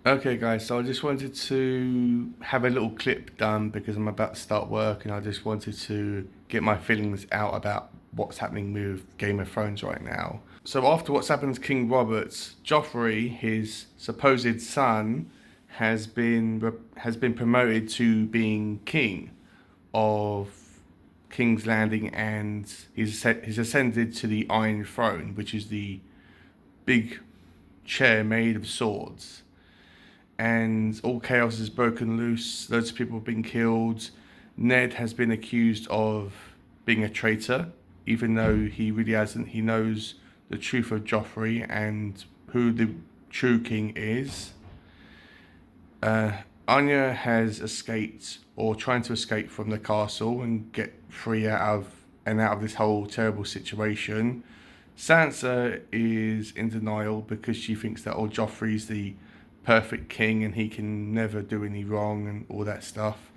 Okay guys, so I just wanted to have a little clip done because I'm about to start work and I just wanted to get my feelings out about what's happening with Game of Thrones right now. So after what's happened to King Robert, Joffrey, his supposed son, has been promoted to being king of King's Landing, and he's ascended to the Iron Throne, which is the big chair made of swords, and all chaos has broken loose. Loads of people have been killed. Ned has been accused of being a traitor, even though he really hasn't. He knows the truth of Joffrey and who the true king is. Anya has escaped, or trying to escape from the castle and get free out of this whole terrible situation. Sansa is in denial because she thinks that Joffrey's the perfect king and he can never do any wrong and all that stuff.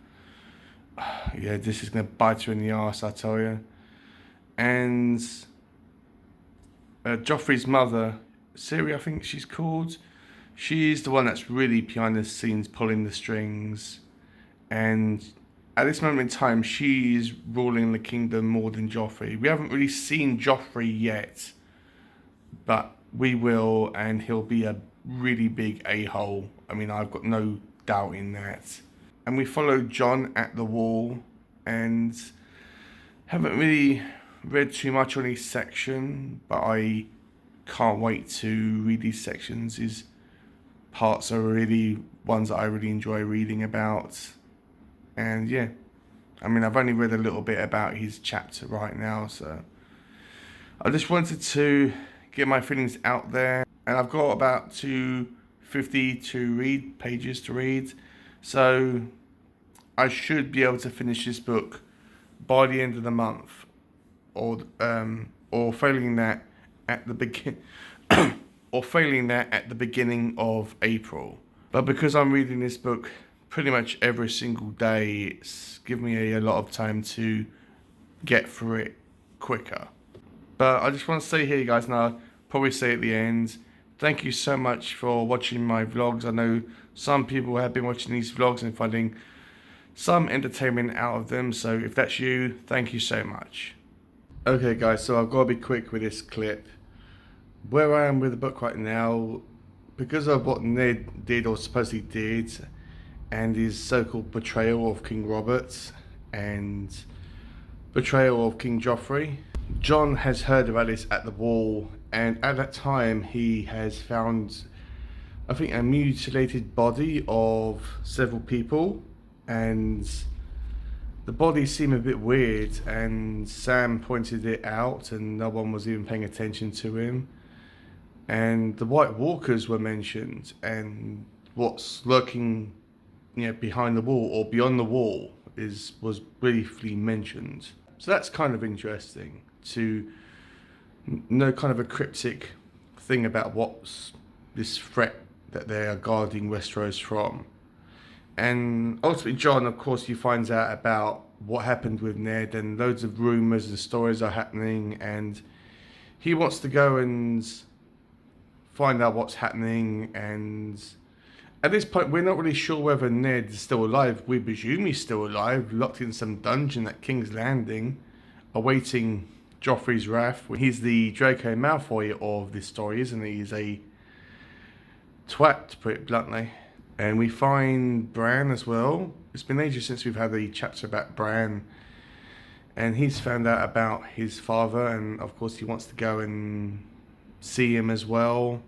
Yeah, this is gonna bite her in the ass, I tell you. And Joffrey's mother, Ciri, I think she's called. She's the one that's really behind the scenes pulling the strings. And at this moment in time, she's ruling the kingdom more than Joffrey. We haven't really seen Joffrey yet, but we will, and he'll be a really big a-hole. I mean, I've got no doubt in that. And we followed John at the wall, and haven't really read too much on his section, but I can't wait to read these sections. His parts are really ones that I really enjoy reading about. And yeah, I mean, I've only read a little bit about his chapter right now, so I just wanted to get my feelings out there. And I've got about 250 pages to read, so I should be able to finish this book by the end of the month, or failing that at the begin, or failing that at the beginning of April. But because I'm reading this book pretty much every single day, it's given me a lot of time to get through it quicker. But I just want to say here, guys, and I'll probably say at the end, thank you so much for watching my vlogs. I know some people have been watching these vlogs and finding some entertainment out of them. So if that's you, thank you so much. Okay, guys, so I've got to be quick with this clip. Where I am with the book right now, because of what Ned did or supposedly did, and his so-called betrayal of King Robert and betrayal of King Joffrey, John has heard about this at the wall, and at that time he has found, I think, a mutilated body of several people, and the bodies seem a bit weird, and Sam pointed it out and no one was even paying attention to him. And the White Walkers were mentioned, and what's lurking, behind the wall or beyond the wall was briefly mentioned. So that's kind of interesting to know, kind of a cryptic thing about what's this threat that they are guarding Westeros from. And ultimately, John, of course, he finds out about what happened with Ned, and loads of rumors and stories are happening, and he wants to go and find out what's happening. And at this point, we're not really sure whether Ned is still alive. We presume he's still alive, locked in some dungeon at King's Landing, awaiting Joffrey's wrath. He's the Draco Malfoy of this story, isn't he? He's a twat, to put it bluntly. And we find Bran as well. It's been ages since we've had a chapter about Bran, and he's found out about his father, and of course he wants to go and see him as well.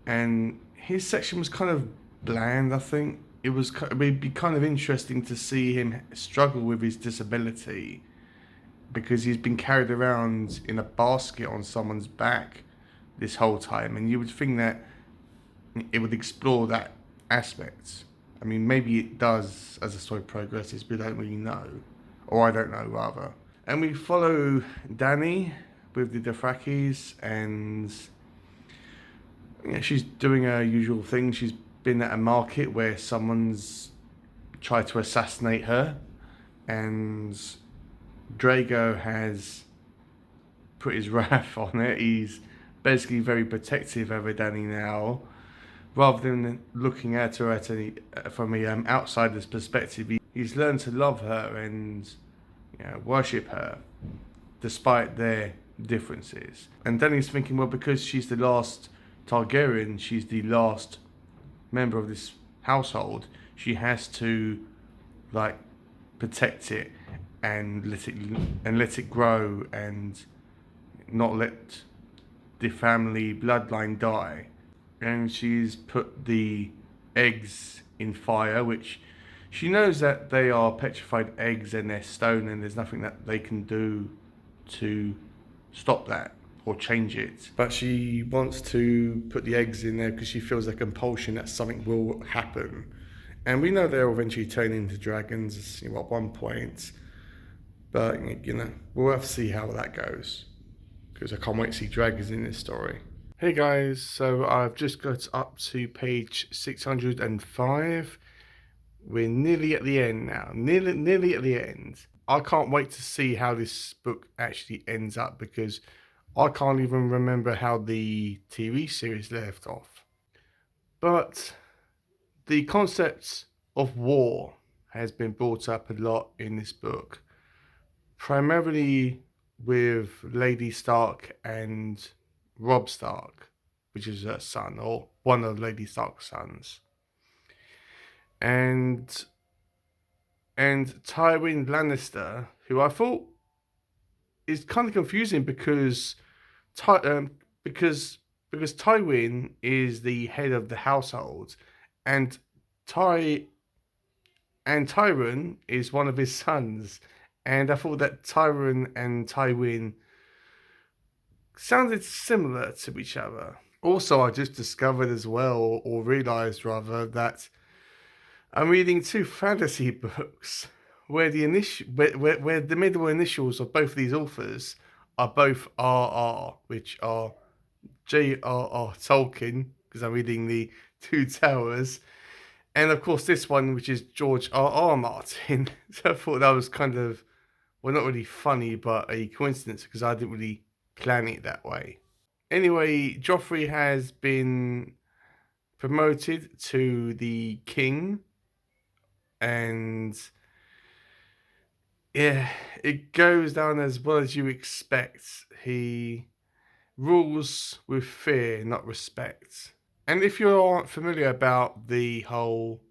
And his section was kind of bland, I think. It'd be kind of interesting to see him struggle with his disability, because he's been carried around in a basket on someone's back this whole time, and you would think that it would explore that aspect. I mean, maybe it does as the story progresses, but we don't really know, or I don't know rather. And we follow Dany with the Dothrakis, and she's doing her usual thing. She's been at a market where someone's tried to assassinate her, and Drago has put his wrath on it. He's basically very protective over Dany now, rather than looking at her from a outsider's perspective. He's learned to love her and worship her despite their differences. And then he's thinking, well, because she's the last Targaryen, she's the last member of this household, she has to like protect it and let it grow and not let the family bloodline die. And she's put the eggs in fire, which she knows that they are petrified eggs and they're stone, and there's nothing that they can do to stop that or change it. But she wants to put the eggs in there because she feels a compulsion that something will happen. And we know they'll eventually turn into dragons, at one point. But, we'll have to see how that goes. Because I can't wait to see dragons in this story. Hey guys, so I've just got up to page 605. We're nearly at the end now. Nearly at the end. I can't wait to see how this book actually ends up, because I can't even remember how the TV series left off. But the concept of war has been brought up a lot in this book, primarily with Lady Stark and Robb Stark, which is her son, or one of Lady Stark's sons. And Tywin Lannister, who I thought is kind of confusing because because Tywin is the head of the household, and Ty and Tywin is one of his sons, and I thought that Tywin and Tywin sounded similar to each other. Also, I just discovered as well, or realised rather, that I'm reading two fantasy books where where the middle initials of both of these authors are both RR, which are J.R.R. Tolkien, because I'm reading the Two Towers, and of course this one, which is George R.R. Martin. So I thought that was kind of, well, not really funny, but a coincidence, because I didn't really plan it that way. Anyway, Joffrey has been promoted to the king, and yeah, it goes down as well as you expect. He rules with fear, not respect. And if you aren't familiar about the whole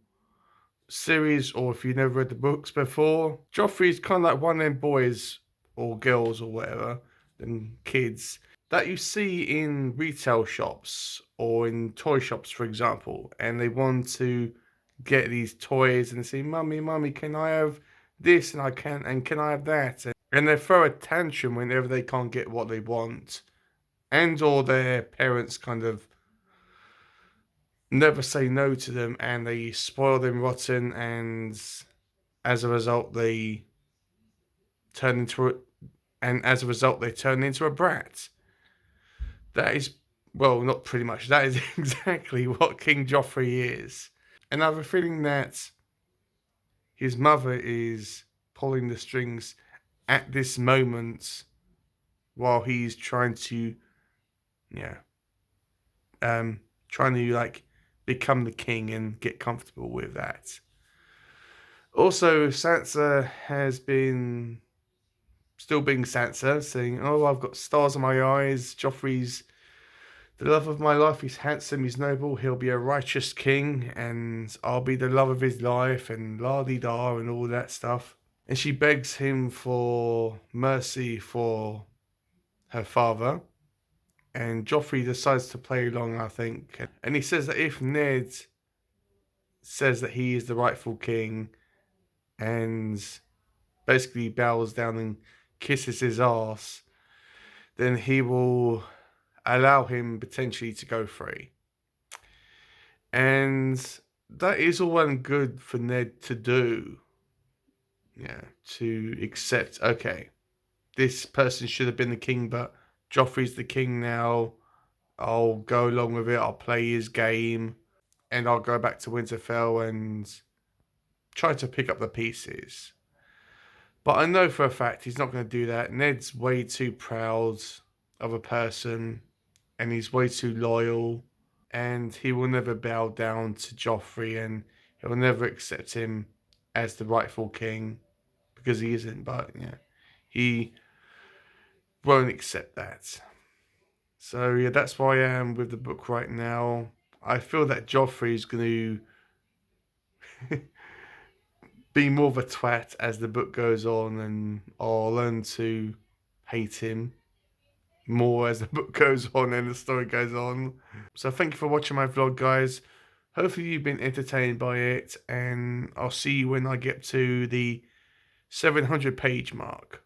series, or if you've never read the books before, Joffrey's kind of like one of them boys or girls or whatever, them kids that you see in retail shops or in toy shops, for example, and they want to get these toys and they say, Mummy, can I have this, and can I have that? And they throw a tantrum whenever they can't get what they want, and or their parents kind of never say no to them and they spoil them rotten, and as a result they turn into a they turn into a brat. That is, well, not pretty much, that is exactly what King Joffrey is. And I have a feeling that his mother is pulling the strings at this moment while he's trying to, yeah, trying to like become the king and get comfortable with that. Also, Sansa has been still being Sansa, saying, "Oh, I've got stars in my eyes. Joffrey's the love of my life. He's handsome, he's noble, he'll be a righteous king, and I'll be the love of his life, and la-di-da, and all that stuff." And she begs him for mercy for her father. And Joffrey decides to play along, I think. And he says that if Ned says that he is the rightful king and basically bows down and kisses his ass, then he will allow him potentially to go free. And that is all well and good for Ned to do. Yeah, to accept, okay, this person should have been the king, but Joffrey's the king now. I'll go along with it. I'll play his game, and I'll go back to Winterfell and try to pick up the pieces. But I know for a fact he's not going to do that. Ned's way too proud of a person, and he's way too loyal. and he will never bow down to Joffrey, and he'll never accept him as the rightful king, because he isn't. But yeah, he won't accept that. So yeah, that's where I am with the book right now. I feel that Joffrey is going to be more of a twat as the book goes on, and I'll learn to hate him more as the book goes on and the story goes on. So thank you for watching my vlog, guys. Hopefully you've been entertained by it, and I'll see you when I get to the 700 page mark.